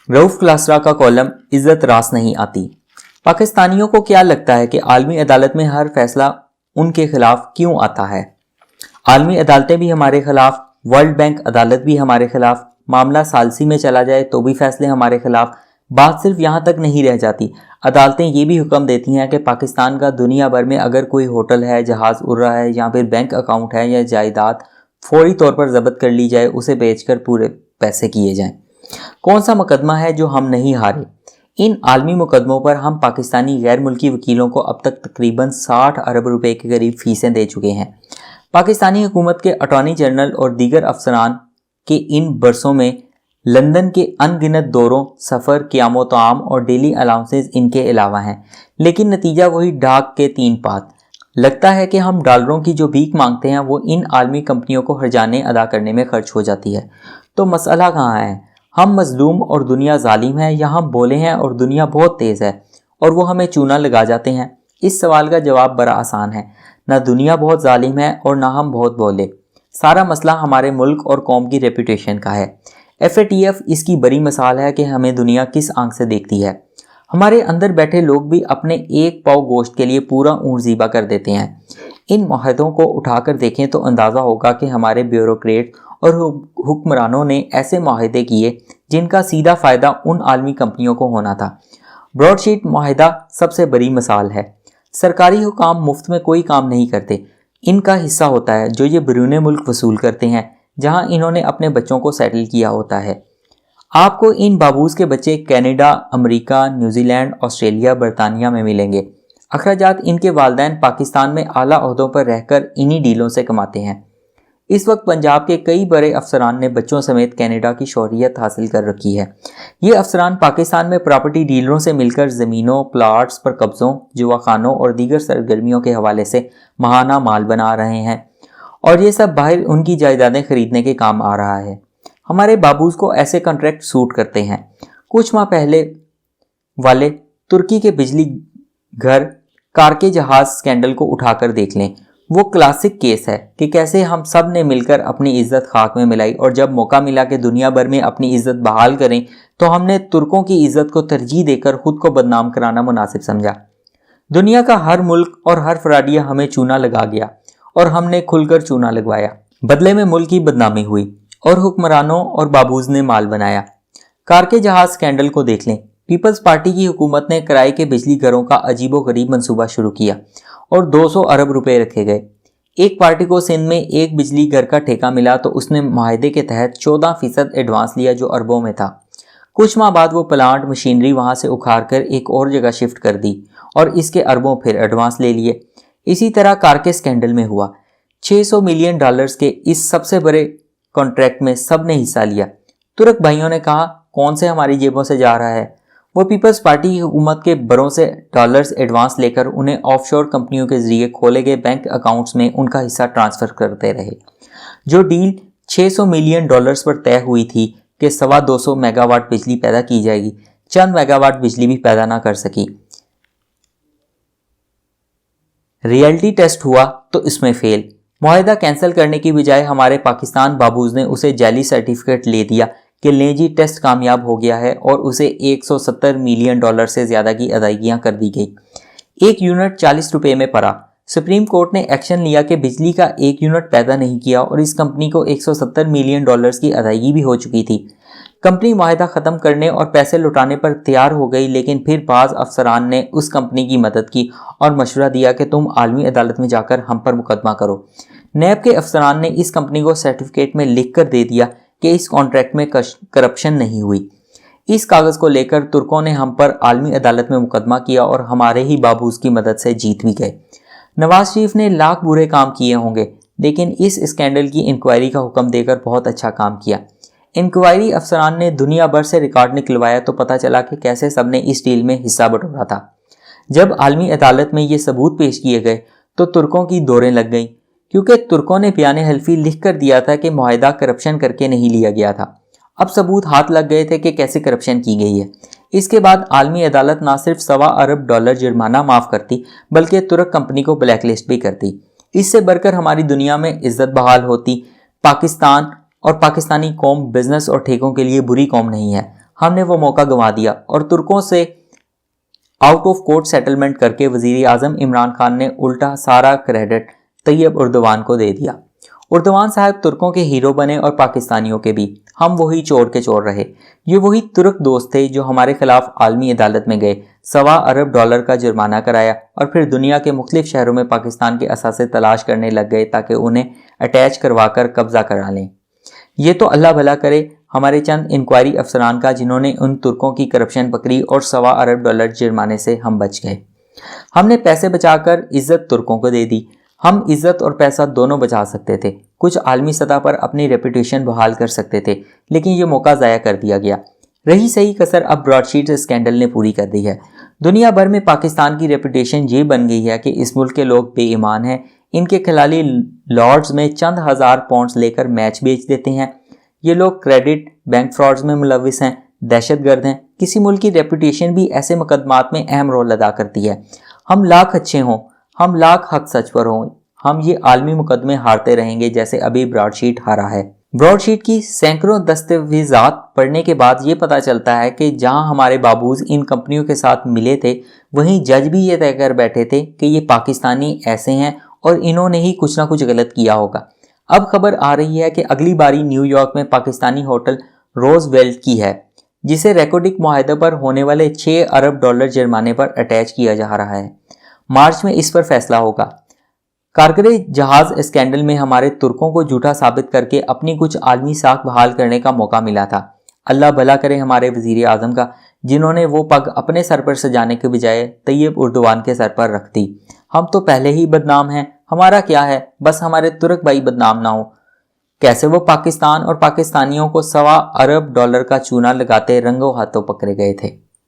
रऊफ क्लासरा का कॉलम इज्जत रास नहीं आती। पाकिस्तानियों को क्या लगता है कि आलमी अदालत में हर फैसला उनके खिलाफ क्यों आता है? आलमी अदालतें भी हमारे खिलाफ, वर्ल्ड बैंक अदालत भी हमारे खिलाफ, मामला सालसी में चला जाए तो भी फैसले हमारे खिलाफ। बात सिर्फ यहाँ तक नहीं रह जाती, अदालतें ये भी हुक्म देती हैं कि पाकिस्तान का दुनिया भर में अगर कोई होटल है, जहाज उड़ रहा है या फिर बैंक अकाउंट है या जायदाद फौरी तौर पर जब्त कर ली जाए, उसे बेचकर पूरे पैसे किए जाएं। कौन सा मुकदमा है जो हम नहीं हारे? इन आलमी मुकदमों पर हम पाकिस्तानी गैर मुल्की वकीलों को अब तक तकरीबन 60 अरब रुपए के करीब फीसें दे चुके हैं। पाकिस्तानी हुकूमत के अटॉर्नी जनरल और दीगर अफसरान के इन बरसों में लंदन के अनगिनत दौरों, सफ़र, क़याम ताम और डेली अलाउंसेस इनके अलावा हैं, लेकिन नतीजा वही डाक के 3 पात। लगता है कि हम डॉलरों की जो भीख मांगते हैं वो इन आलमी कंपनियों को हर्जाने अदा करने में खर्च हो जाती है। तो मसला कहाँ है? हम मजलूम और दुनिया जालिम है, या हम बोले हैं और दुनिया बहुत तेज़ है और वो हमें चूना लगा जाते हैं? इस सवाल का जवाब बड़ा आसान है, ना दुनिया बहुत जालिम है और ना हम बहुत बोले। सारा मसला हमारे मुल्क और कौम की रेपुटेशन का है। FATF इसकी बड़ी मिसाल है कि हमें दुनिया किस आंख से देखती है। हमारे अंदर बैठे लोग भी अपने एक पाव गोश्त के लिए पूरा ऊँट ज़ीबा कर देते हैं। इन मुआहदों को उठाकर देखें तो अंदाज़ा होगा कि हमारे ब्यूरोक्रेट और हुक्मरानों ने ऐसे मुआहदे किए जिनका सीधा फ़ायदा उन आलमी कंपनियों को होना था। ब्रॉडशीट मुआहदा सबसे बड़ी मिसाल है। सरकारी हुकाम मुफ्त में कोई काम नहीं करते, इनका हिस्सा होता है जो ये बैरून मुल्क वसूल करते हैं, जहां इन्होंने अपने बच्चों को सेटल किया होता है। आपको इन बाबूस के बच्चे कनाडा, अमेरिका, न्यूजीलैंड, ऑस्ट्रेलिया, बरतानिया में मिलेंगे। अखराजात इनके वालिदैन पाकिस्तान में आला ओहदों पर रहकर इन्हीं डीलों से कमाते हैं। इस वक्त पंजाब के कई बड़े अफसरान ने बच्चों समेत कनाडा की शौहरियत हासिल कर रखी है। ये अफसरान पाकिस्तान में प्रॉपर्टी डीलरों से मिलकर ज़मीनों, प्लाट्स पर कब्ज़ों, जुआखानों और दीगर सरगर्मियों के हवाले से महाना माल बना रहे हैं, और ये सब बाहर उनकी जायदादें खरीदने के काम आ रहा है। हमारे बाबूस को ऐसे कॉन्ट्रैक्ट सूट करते हैं। कुछ माह पहले वाले तुर्की के बिजली घर कारके जहाज स्कैंडल को उठाकर देख लें। वो क्लासिक केस है कि कैसे हम सब ने मिलकर अपनी इज्जत खाक में मिलाई, और जब मौका मिला कि दुनिया भर में अपनी इज्जत बहाल करें तो हमने तुर्कों की इज्जत को तरजीह देकर खुद को बदनाम कराना मुनासिब समझा। दुनिया का हर मुल्क और हर फराडिया हमें चूना लगा गया और हमने खुलकर चूना लगवाया। बदले में मुल्क की बदनामी हुई और हुक्मरानों और बाबूज ने माल बनाया। कारके जहाज स्कैंडल को देख लें। पीपल्स पार्टी की हुकूमत ने किराए के बिजली घरों का अजीबोगरीब मंसूबा शुरू किया और 200 अरब रुपए रखे गए। एक पार्टी को सिंध में एक बिजली घर का ठेका मिला तो उसने मुआहदे के तहत 14% एडवांस लिया, जो अरबों में था। कुछ माह बाद वो प्लांट मशीनरी वहां से उखाड़ कर एक और जगह शिफ्ट कर दी और इसके अरबों फिर एडवांस ले लिए। इसी तरह कारके स्कैंडल में हुआ। $600 मिलियन के इस सबसे बड़े कॉन्ट्रैक्ट में सब ने हिस्सा लिया। तुर्क भाइयों ने कहा, कौन से हमारी जेबों से जा रहा है? वो पीपल्स पार्टी की हुकूमत के बरों से डॉलर्स एडवांस लेकर उन्हें ऑफशोर कंपनियों के जरिए खोले गए बैंक अकाउंट्स में उनका हिस्सा ट्रांसफ़र करते रहे। जो डील $600 मिलियन पर तय हुई थी कि 250 मेगावाट बिजली पैदा की जाएगी, चंद मेगावाट बिजली भी पैदा ना कर सकी। रियलिटी टेस्ट हुआ तो इसमें फेल। मुआहदा कैंसिल करने की बजाय हमारे पाकिस्तान बाबूज ने उसे जाली सर्टिफिकेट ले दिया कि ले जी, टेस्ट कामयाब हो गया है, और उसे $170 मिलियन से ज़्यादा की अदायगियाँ कर दी गई। एक यूनिट 40 रुपये में पड़ा। सुप्रीम कोर्ट ने एक्शन लिया कि बिजली का एक यूनिट पैदा नहीं किया और इस कंपनी को $170 मिलियन की अदायगी भी हो चुकी थी। कंपनी मुआहदा ख़त्म करने और पैसे लौटाने पर तैयार हो गई, लेकिन फिर बाज़ अफसरान ने उस कंपनी की मदद की और मशवरा दिया कि तुम आलमी अदालत में जाकर हम पर मुकदमा करो। नैब के अफसरान ने इस कंपनी को सर्टिफिकेट में लिख कर दे दिया कि इस कॉन्ट्रैक्ट में करप्शन नहीं हुई। इस कागज़ को लेकर तुर्कों ने हम पर आलमी अदालत में मुकदमा किया और हमारे ही बाबूस की मदद से जीत भी गए। नवाज शरीफ ने लाख बुरे काम किए होंगे, लेकिन इस स्कैंडल की इंक्वायरी का हुक्म देकर बहुत अच्छा काम किया। इंक्वायरी अफसरान ने दुनिया भर से रिकॉर्ड निकलवाया तो पता चला कि कैसे सबने इस डील में हिस्सा बटोरा था। जब आलमी अदालत में ये सबूत पेश किए गए तो तुर्कों की दौरें लग गईं, क्योंकि तुर्कों ने बयान हल्फी लिख कर दिया था कि मुआहदा करप्शन करके नहीं लिया गया था। अब सबूत हाथ लग गए थे कि कैसे करप्शन की गई है। इसके बाद आलमी अदालत ना सिर्फ $1.25 अरब जुर्माना माफ़ करती, बल्कि तुर्क कंपनी को ब्लैक लिस्ट भी करती। इससे बढ़कर हमारी दुनिया में इज्जत बहाल होती। पाकिस्तान और पाकिस्तानी कौम बिजनेस और ठेकों के लिए बुरी कौम नहीं है। हमने वो मौका गंवा दिया और तुर्कों से आउट ऑफ कोर्ट सेटलमेंट करके वजीर आजम इमरान खान ने उल्टा सारा क्रेडिट तैयब उर्दवान को दे दिया। उर्दवान साहब तुर्कों के हीरो बने और पाकिस्तानियों के भी। हम वही चोर के चोर रहे। ये वही तुर्क दोस्त थे जो हमारे खिलाफ आलमी अदालत में गए, $1.25 अरब का जुर्माना कराया और फिर दुनिया के मुख्तलिफ शहरों में पाकिस्तान के असासे तलाश करने लग गए ताकि उन्हें अटैच करवा कर कब्जा करा लें। ये तो अल्लाह भला करे हमारे चंद इंक्वायरी अफसरान का, जिन्होंने उन तुर्कों की करप्शन पकड़ी और $1.25 अरब जुर्माने से हम बच गए। हमने पैसे बचाकर इज्जत तुर्कों को दे दी। हम इज्जत और पैसा दोनों बचा सकते थे, कुछ आलमी सतह पर अपनी रेपुटेशन बहाल कर सकते थे, लेकिन ये मौका ज़ाया कर दिया गया। रही सही कसर अब ब्रॉडशीट स्कैंडल ने पूरी कर दी है। दुनिया भर में पाकिस्तान की रेपुटेशन ये बन गई है कि इस मुल्क के लोग बेईमान हैं। इनके खिलाड़ी लॉर्ड्स में चंद हज़ार पाउंड्स लेकर मैच बेच देते हैं। ये लोग क्रेडिट बैंक फ्रॉड्स में मुलविस हैं, दहशतगर्द हैं। किसी मुल्क की रेपुटेशन भी ऐसे मुकदमात में अहम रोल अदा करती है। हम लाख अच्छे हों, हम लाख हक सच पर हों, हम ये आलमी मुकदमे हारते रहेंगे जैसे अभी ब्रॉडशीट हारा है। ब्रॉडशीट की सैकड़ों दस्तावेजात पढ़ने के बाद ये पता चलता है कि जहां हमारे बाबूज इन कंपनियों के साथ मिले थे, वहीं जज भी ये तय कर बैठे थे कि ये पाकिस्तानी ऐसे हैं और इन्होंने ही कुछ ना कुछ गलत किया होगा। अब खबर आ रही है कि अगली बारी न्यूयॉर्क में पाकिस्तानी होटल रोजवेल्ट की है, जिसे रेकोडिक मुआहदे पर होने वाले $6 अरब जुर्माने पर अटैच किया जा रहा है। मार्च में इस पर फैसला होगा। कारगिल जहाज स्कैंडल में हमारे तुर्कों को झूठा साबित करके अपनी कुछ आलमी साख बहाल करने का मौका मिला था। अल्लाह भला करे हमारे वजीर आजम का, जिन्होंने वो पग अपने सर पर सजाने के बजाय तैयब उर्दवान के सर पर रख दी। हम तो पहले ही बदनाम हैं, हमारा क्या है, बस हमारे तुर्क भाई बदनाम ना हो। कैसे वो पाकिस्तान और पाकिस्तानियों को $1.25 अरब का चूना लगाते रंगों हाथों पकड़े गए थे।